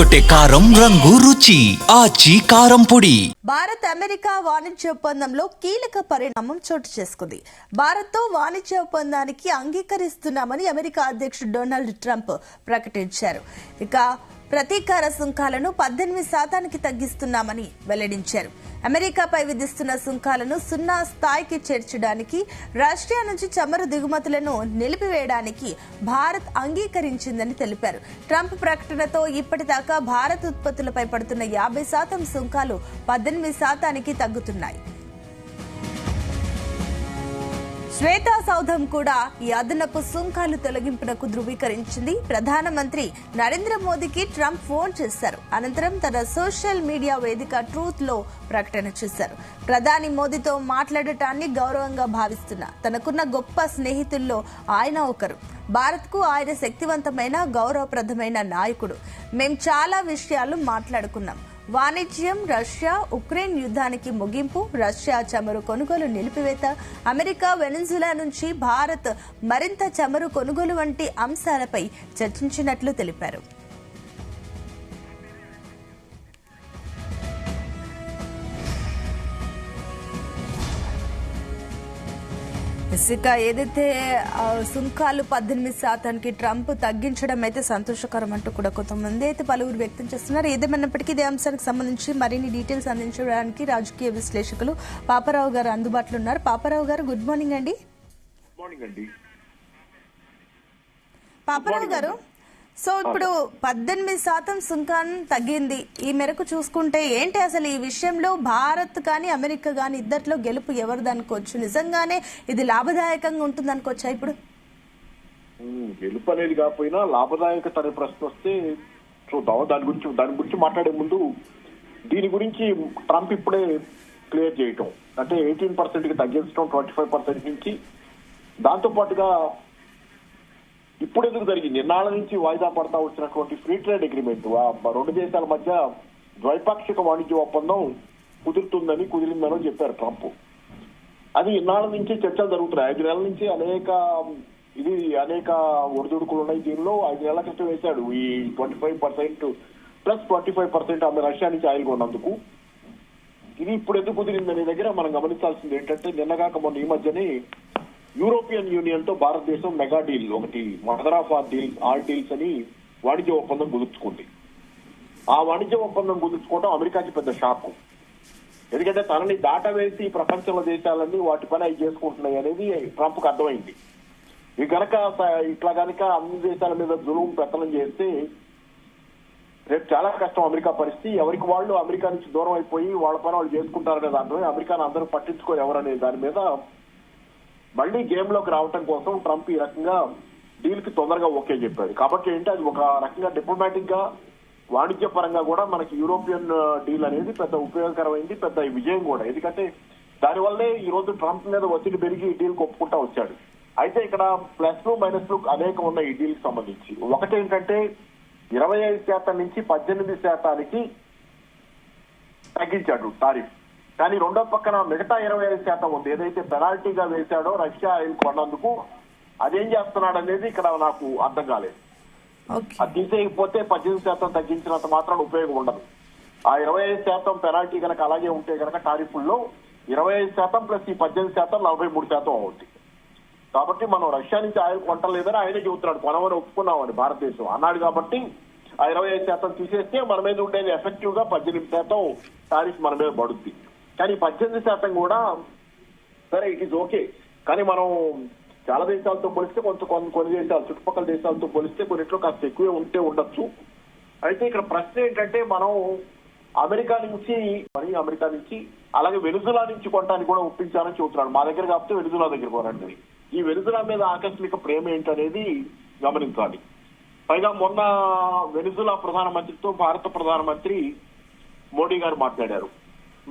అదరగొట్టే కారం రంగు రుచి ఆచి కారం పొడి. భారత్ అమెరికా వాణిజ్య ఒప్పందంలో కీలక పరిణామం చోటు చేసుకుంది. భారత్తో వాణిజ్య ఒప్పందానికి అంగీకరిస్తున్నామని అమెరికా అధ్యక్షుడు డొనాల్డ్ ట్రంప్ ప్రకటించారు. ఇక ప్రతీకార సుంకాలను 18% తగ్గిస్తున్నామని వెల్లడించారు. అమెరికాపై విధిస్తున్న సుంకాలను 0 స్థాయికి చేర్చడానికి, రష్యా నుంచి చమురు దిగుమతులను నిలిపివేయడానికి భారత్ అంగీకరించిందని తెలిపారు. ట్రంప్ ప్రకటనతో ఇప్పటిదాకా భారత్ ఉత్పత్తులపై పడుతున్న 50% సుంకాలు 18% తగ్గుతున్నాయి. శ్వేతా సౌధం కూడా ఈ అదనపు సుంకాలు తొలగింపునకు ధృవీకరించింది. ప్రధానమంత్రి నరేంద్ర మోదీకి ట్రంప్ ఫోన్ చేశారు. అనంతరం తన సోషల్ మీడియా వేదిక ట్రూత్ లో ప్రకటన చేశారు. ప్రధాని మోదీతో మాట్లాడటాన్ని గౌరవంగా భావిస్తున్నా. తనకున్న గొప్ప స్నేహితుల్లో ఆయన ఒకరు. భారత్ కు ఆయన శక్తివంతమైన, గౌరవప్రదమైన నాయకుడు. మేం చాలా విషయాలు మాట్లాడుకున్నాం. వాణిజ్యం, రష్యా ఉక్రెయిన్ యుద్ధానికి ముగింపు, రష్యా చమురు కొనుగోలు నిలిపివేత, అమెరికా వెనిజులా నుంచి భారత్ మరింత చమురు కొనుగోలు వంటి అంశాలపై చర్చించినట్లు తెలిపారు. ఇక ఏదైతే సుంకాలు 18%కి ట్రంప్ తగ్గించడం అయితే సంతోషకరం అంటూ కూడా కొంతమంది అయితే పలువురు వ్యక్తం చేస్తున్నారు. ఏదేమన్నప్పటికీ ఇదే అంశానికి సంబంధించి మరిన్ని డీటెయిల్స్ అందించడానికి రాజకీయ విశ్లేషకులు పాపారావు గారు అందుబాటులో ఉన్నారు. పాపారావు గారు, గుడ్ మార్నింగ్ అండి. పాపారావు గారు, సో ఇప్పుడు 18% సుంకాన్ని తగ్గింది. ఈ మేరకు చూసుకుంటే ఏంటి అసలు ఈ విషయంలో భారత్ కానీ అమెరికా కానీ ఇద్దరిలో గెలుపు ఎవరిది అనుకోవచ్చు? నిజంగానే ఇది లాభదాయకంగా ఉంటుంది అనుకోవచ్చా? ఇప్పుడు గెలుపు అనేది కాకపోయినా లాభదాయకత అనే ప్రశ్న వస్తే చూద్దాం. దాని గురించి మాట్లాడే ముందు దీని గురించి ట్రంప్ ఇప్పుడే క్లియర్ చేయటం అంటే 18%కి తగ్గించడం 25% నుంచి, దాంతో పాటుగా ఇప్పుడు ఎందుకు జరిగింది నిన్నాళ్ళ నుంచి వాయిదా పడతా వచ్చినటువంటి ఫ్రీ ట్రేడ్ అగ్రిమెంట్, రెండు దేశాల మధ్య ద్వైపాక్షిక వాణిజ్య ఒప్పందం కుదిరిందని చెప్పారు ట్రంప్. అది ఇన్నాళ్ళ నుంచి చర్చలు జరుగుతున్నాయి. 5 నెలల నుంచి అనేక ఒడిదుడుకులు ఉన్నాయి. దీనిలో 5 నెలల క్రితం వేశాడు ఈ 25% ప్లస్ 25% ఆమె రష్యా నుంచి ఆయిల్ కొన్నందుకు. ఇది ఇప్పుడు ఎందుకు కుదిరిందనే దగ్గర మనం గమనించాల్సింది ఏంటంటే, నిన్నగాక మొన్న ఈ మధ్యనే యూరోపియన్ యూనియన్ తో భారతదేశం మెగా డీల్, ఒకటి మదర్ ఆఫ్ ఆల్ డీల్స్ అని వాణిజ్య ఒప్పందం కుదుర్చుకుంది. ఆ వాణిజ్య ఒప్పందం కుదుర్చుకోవడం అమెరికాకి పెద్ద షాక్. ఎందుకంటే తనని దాటవేసి ప్రపంచంలో దేశాలన్నీ వాటి పని అవి చేసుకుంటున్నాయి అనేది ట్రంప్ కు అర్థమైంది. ఇది కనుక అన్ని దేశాల మీద జులుం పెత్తనం చేస్తే రేపు చాలా కష్టం అమెరికా పరిస్థితి. ఎవరికి వాళ్ళు అమెరికా నుంచి దూరం అయిపోయి వాళ్ళ పని వాళ్ళు చేసుకుంటారనే దాంట్లో అమెరికాను అందరూ పట్టించుకోరు ఎవరనే దాని మీద మళ్లీ గేమ్ లోకి రావటం కోసం ట్రంప్ ఈ రకంగా డీల్ కి తొందరగా ఓకే చెప్పాడు. కాబట్టి ఏంటి, అది ఒక రకంగా డిప్లొమాటిక్ గా వాణిజ్య పరంగా కూడా మనకి యూరోపియన్ డీల్ అనేది పెద్ద ఉపయోగకరమైంది, పెద్ద విజయం కూడా. ఎందుకంటే దానివల్లే ఈ రోజు ట్రంప్ మీద ఒత్తిడి పెరిగి ఈ డీల్ ఒప్పుకుంటా వచ్చాడు. అయితే ఇక్కడ ప్లస్లు మైనస్లు అనేకం ఉన్నాయి ఈ డీల్ కి సంబంధించి. ఒకటేంటంటే 25% నుంచి 18% తగ్గించాడు టారిఫ్. కానీ రెండో పక్కన మిగతా 25% ఉంది, ఏదైతే పెనాల్టీగా వేశాడో రష్యా ఆయిల్ కొన్నందుకు, అదేం చేస్తున్నాడు అనేది ఇక్కడ నాకు అర్థం కాలేదు. అది తీసేయకపోతే 18% తగ్గించినంత మాత్రం ఉపయోగం ఉండదు. ఆ 25% పెనాల్టీ కనుక అలాగే ఉంటే కనుక టారిఫ్ల్లో 25% ప్లస్ ఈ 18% 43% అవుతుంది. కాబట్టి మనం రష్యా నుంచి ఆయిల్ కొంటలేదని ఆయనే చెబుతున్నాడు. కొనమని ఒప్పుకున్నామని భారతదేశం అన్నాడు. కాబట్టి ఆ 25% తీసేస్తే మన మీద ఉండేది ఎఫెక్టివ్ గా 18% టారిఫ్ మన మీద పడుద్ది. కానీ 18% కూడా సరే, ఇట్ ఈస్ ఓకే. కానీ మనం చాలా దేశాలతో పోలిస్తే కొన్ని దేశాలు, చుట్టుపక్కల దేశాలతో పోలిస్తే కొన్నిట్లో కాస్త ఎక్కువే ఉండొచ్చు. అయితే ఇక్కడ ప్రశ్న ఏంటంటే, మనం అమెరికా నుంచి అలాగే వెనిజులా నుంచి కొనడానికి కూడా ఒప్పించాలని చెబుతున్నాడు. మా దగ్గర కాకపోతే వెనిజులా దగ్గర కొనండి. ఈ వెనిజులా మీద ఆకస్మిక ప్రేమ ఏంటనేది గమనించాలి. పైగా మొన్న వెనిజులా ప్రధానమంత్రితో భారత ప్రధానమంత్రి మోడీ గారు మాట్లాడారు.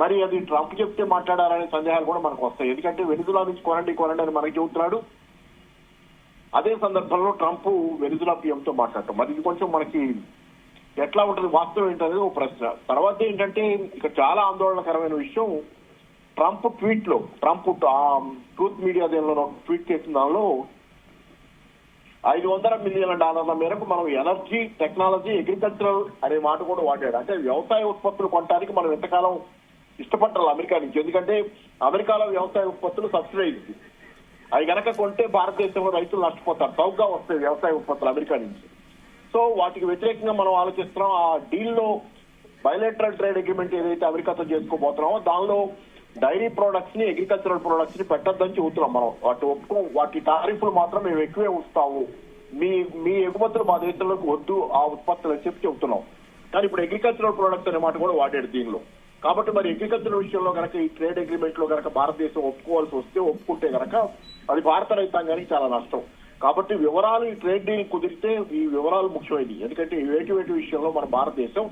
మరి అది ట్రంప్ చెప్తే మాట్లాడారనే సందేహాలు కూడా మనకు వస్తాయి. ఎందుకంటే వెనిజులా నుంచి కొనండి అని మనకి చెబుతున్నాడు. అదే సందర్భంలో ట్రంప్ వెనిజులా పీఎంతో మాట్లాడటం, మరి ఇది కొంచెం మనకి ఎట్లా ఉంటుంది, వాస్తవం ఏంటనేది ఒక ప్రశ్న. తర్వాత ఏంటంటే ఇక చాలా ఆందోళనకరమైన విషయం, ట్రంప్ ట్రూత్ మీడియా దేనిలో ట్వీట్ చేసిన దానిలో $500 మిలియన్ల మేరకు మనం ఎనర్జీ, టెక్నాలజీ, అగ్రికల్చరల్ అనే మాట కూడా వాడాడు. అంటే వ్యవసాయ ఉత్పత్తులు కొనడానికి మనం ఎంతకాలం ఇష్టపడ్డాలి అమెరికా నుంచి. ఎందుకంటే అమెరికాలో వ్యవసాయ ఉత్పత్తులు సబ్సిడైజ్, అవి గనక కొంటే భారతదేశంలో రైతులు నష్టపోతారు, చౌకగా వస్తాయి వ్యవసాయ ఉత్పత్తులు అమెరికా నుంచి. సో వాటికి వ్యతిరేకంగా మనం ఆలోచిస్తున్నాం. ఆ డీల్లో బయలేటరల్ ట్రేడ్ అగ్రిమెంట్ ఏదైతే అమెరికాతో చేసుకోబోతున్నామో దానిలో డైరీ ప్రొడక్ట్స్ ని, అగ్రికల్చరల్ ప్రొడక్ట్స్ ని పెట్టొద్దని చెబుతున్నాం మనం. వాటి టారిఫ్లు మాత్రం మేము ఎక్కువే ఉంచుతాము, మీ ఎగుమతులు మా దేశంలోకి వద్దు ఆ ఉత్పత్తులు అని చెప్పి చెబుతున్నాం. కానీ ఇప్పుడు అగ్రికల్చరల్ ప్రొడక్ట్స్ అనే మాట కూడా వాడాడు దీనిలో. కాబట్టి మరి అగ్రికల్చరల్ విషయంలో కనుక ఈ ట్రేడ్ అగ్రిమెంట్ లో కనుక భారతదేశం ఒప్పుకోవాల్సి వస్తే, ఒప్పుకుంటే కనుక అది భారత రైతాంగానికి చాలా నష్టం. కాబట్టి వివరాలు, ఈ ట్రేడ్ డీల్ కుదిరితే ఈ వివరాలు ముఖ్యమైనది. ఎందుకంటే వేటి విషయంలో మన భారతదేశం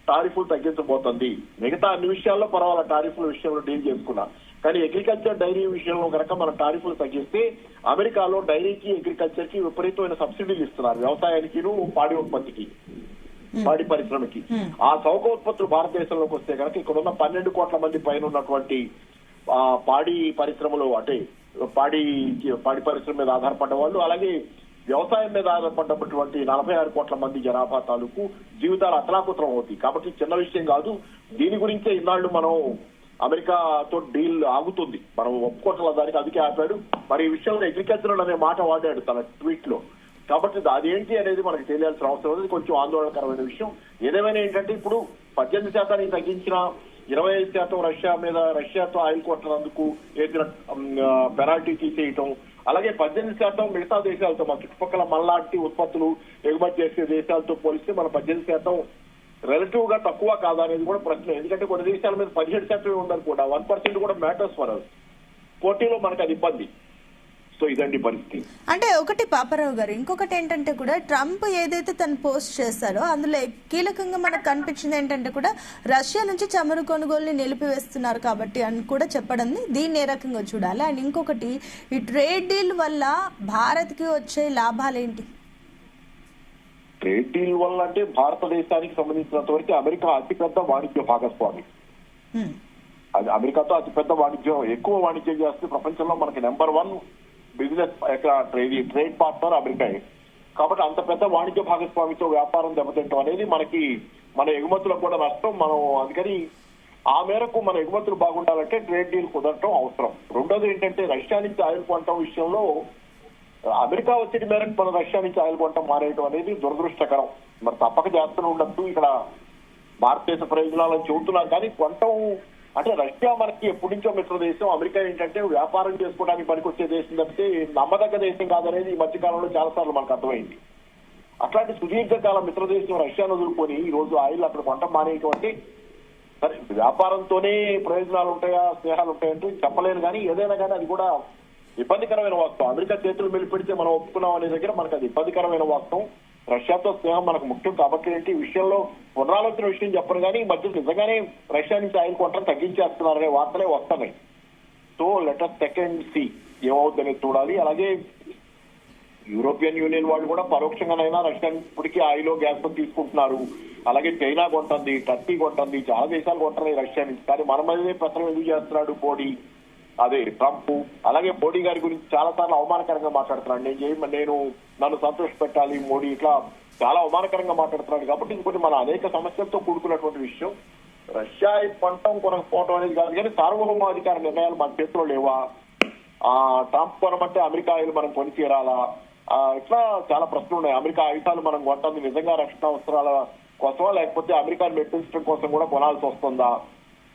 టారిఫ్లు తగ్గించబోతుంది. మిగతా అన్ని విషయాల్లో పర్వాలేదు, టారిఫ్ల విషయంలో డీల్ చేసుకున్నా. కానీ అగ్రికల్చర్, డైరీ విషయంలో కనుక మన టారిఫ్లు తగ్గిస్తే అమెరికాలో డైరీకి, అగ్రికల్చర్ కి విపరీతమైన సబ్సిడీలు ఇస్తున్నారు, వ్యవసాయానికి, పాడి ఉత్పత్తికి, పాడి పరిశ్రమకి. ఆ చౌక ఉత్పత్తులు భారతదేశంలోకి వస్తే కనుక ఇక్కడున్న 12 కోట్ల మంది పైన ఉన్నటువంటి పాడి పరిశ్రమలు, అంటే పాడి పరిశ్రమ మీద ఆధారపడ్డ వాళ్ళు, అలాగే వ్యవసాయం మీద ఆధారపడ్డటువంటి 46 కోట్ల మంది జనాభా తాలూకు జీవితాలు అతలాకుతలం అవుతాయి. కాబట్టి చిన్న విషయం కాదు. దీని గురించే ఇన్నాళ్లు మనం అమెరికాతో డీల్ ఆగుతుంది, మనం ఒప్పుకోవట్ల దానికి, అందుకే ఆపాడు. మరి ఈ విషయంలో అగ్రికల్చరల్ అనే మాట వాడాడు తన ట్వీట్ లో. కాబట్టి అదేంటి అనేది మనకు తెలియాల్సిన అవసరం ఉంది. కొంచెం ఆందోళనకరమైన విషయం. ఏదేమైనా ఏంటంటే ఇప్పుడు 18% తగ్గించిన 25% రష్యాతో ఆయిల్ కొట్టినందుకు వేసిన పెనాల్టీ తీసేయటం, అలాగే 18% మిగతా దేశాలతో, మన చుట్టుపక్కల మనలాంటి ఉత్పత్తులు ఎగుమతి చేసే దేశాలతో పోలిస్తే మన 18% రిలేటివ్ గా తక్కువ కాదా అనేది కూడా ప్రశ్న. ఎందుకంటే కొన్ని దేశాల మీద 17% ఉందని కూడా 1% కూడా మ్యాటర్స్ ఫర్ అస్. పోటీలో మనకు అది ఇబ్బంది. సో ఇదండి పరిస్థితి. అంటే ఒకటి పాపారావు గారు, ఇంకొకటి ఏంటంటే కూడా ట్రంప్ ఏదైతే తను పోస్ట్ చేస్తారో అందులో కీలకంగా మనకు కనిపించింది ఏంటంటే కూడా రష్యా నుంచి చమురు కొనుగోలుని నిలిపివేస్తున్నారు కాబట్టి అని కూడా చెప్పడం, దీన్ని ఏ రకంగా చూడాలి? అండ్ ఇంకొకటి, ఈ ట్రేడ్ డీల్ వల్ల భారత్ కి వచ్చే లాభాలు ఏంటి? ట్రేడ్ డీల్ వల్ల అంటే భారతదేశానికి సంబంధించినంత వరకు అమెరికా అతిపెద్ద వాణిజ్య భాగస్వామి. అది అమెరికాతో అతిపెద్ద వాణిజ్యం, ఎక్కువ వాణిజ్యం చేస్తే ప్రపంచంలో మనకి number 1 business trade partner America. కాబట్టి అంత పెద్ద వాణిజ్య భాగస్వామితో వ్యాపారం దెబ్బతింటం అనేది మనకి, మన ఎగుమతులకు కూడా నష్టం. మనం అందుకని ఆ మేరకు మన ఎగుమతులు బాగుండాలంటే ట్రేడ్ డీల్ కుదరటం అవసరం. రెండోది ఏంటంటే రష్యా నుంచి ఆయిల్ కొనటం విషయంలో అమెరికా ఒత్తిడి మేరకు మన రష్యా నుంచి ఆయిల్ కొనటం మానేయటం అనేది దురదృష్టకరం. మరి తప్పక చేస్తూనే ఉండొద్దు, ఇక్కడ భారతదేశ ప్రయోజనాలను చెబుతున్నాం. కానీ కొనటం అంటే రష్యా మనకి ఎప్పటి నుంచో మిత్ర దేశం, అమెరికా ఏంటంటే వ్యాపారం చేసుకోవడానికి పనికొచ్చే దేశం తప్పితే నమ్మదగ్గ దేశం కాదనేది ఈ మధ్య కాలంలో చాలా సార్లు మనకు అర్థమైంది. అట్లాంటి సుదీర్ఘకాల మిత్ర దేశం రష్యాను వదులుకొని ఈ రోజు ఆయిల్ అక్కడ కొనటం మానేయటం అంటే, సరే వ్యాపారంతోనే ప్రయోజనాలు ఉంటాయా, స్నేహాలు ఉంటాయంటే చెప్పలేను. కానీ ఏదైనా కానీ అది కూడా ఇబ్బందికరమైన వాస్తవం. అమెరికా చేతులు మెలిపెడితే మనం ఒప్పుకున్నాం అనే దగ్గర మనకు అది ఇబ్బందికరమైన వాస్తవం. రష్యాతో స్నేహం మనకు ముఖ్యం. కాబట్టి ఏంటి ఈ విషయంలో పునరాలోచన విషయం చెప్పను, కానీ ఈ మధ్య నిజంగానే రష్యా నుంచి ఆయిల్ కొనటం తగ్గించేస్తున్నారనే వార్తలే వస్తున్నాయి. సో లెటర్ సెకండ్ సి ఏమవుతుందనేది చూడాలి. అలాగే యూరోపియన్ యూనియన్ వాళ్ళు కూడా పరోక్షంగానైనా రష్యా ఇప్పటికీ ఆయిల్, గ్యాస్ తీసుకుంటున్నారు. అలాగే చైనా కొంటుంది, టర్కీ కొంటుంది, చాలా దేశాలు కొంటున్నాయి రష్యా నుంచి. కానీ మన మీదే పత్రం ఎందుకు చేస్తున్నాడు మోడీ, అదే ట్రంప్. అలాగే మోడీ గారి గురించి చాలా సార్లు అవమానకరంగా మాట్లాడుతున్నాడు. నన్ను సంతోష పెట్టాలి మోడీ, ఇట్లా చాలా అవమానకరంగా మాట్లాడుతున్నాడు. కాబట్టి ఇంకోటి మన అనేక సమస్యలతో కూడుకున్నటువంటి విషయం. రష్యా పంటం కొనకపోవడం అనేది కాదు, కానీ సార్వభౌమాధికార నిర్ణయాలు మన చేతిలో లేవా? ట్రంప్ కొనమంటే అమెరికా ఆయిల్ మనం కొని తీరాలా? ఇట్లా చాలా ప్రశ్నలు ఉన్నాయి. అమెరికా ఆయుధాలు మనం కొంటుంది నిజంగా రక్షణ అవసరాల కోసమా, లేకపోతే అమెరికాను మెప్పించడం కోసం కూడా కొనాల్సి వస్తుందా?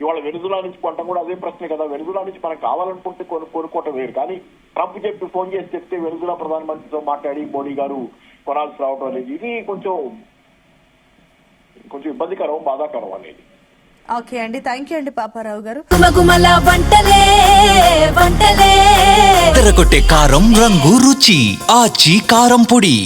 ఇవాళ వెనుజులా నుంచి కొనడం కూడా అదే ప్రశ్నే కదా. వెనుజులా నుంచి మనకు కావాలనుకుంటే కొనుక్కోవటం వేరు. కానీ ట్రంప్ ఫోన్ చేసి చెప్తే వెనుజులా ప్రధానమంత్రితో మాట్లాడి మోడీ గారు కొనాల్సి రావడం అనేది ఇది కొంచెం ఇబ్బందికరం, బాధాకరం అనేది. ఓకే అండి, థ్యాంక్ యూ అండి పాపారావు గారు. తెరకొట్టే కారం రంగు రుచి ఆచి కారం పొడి.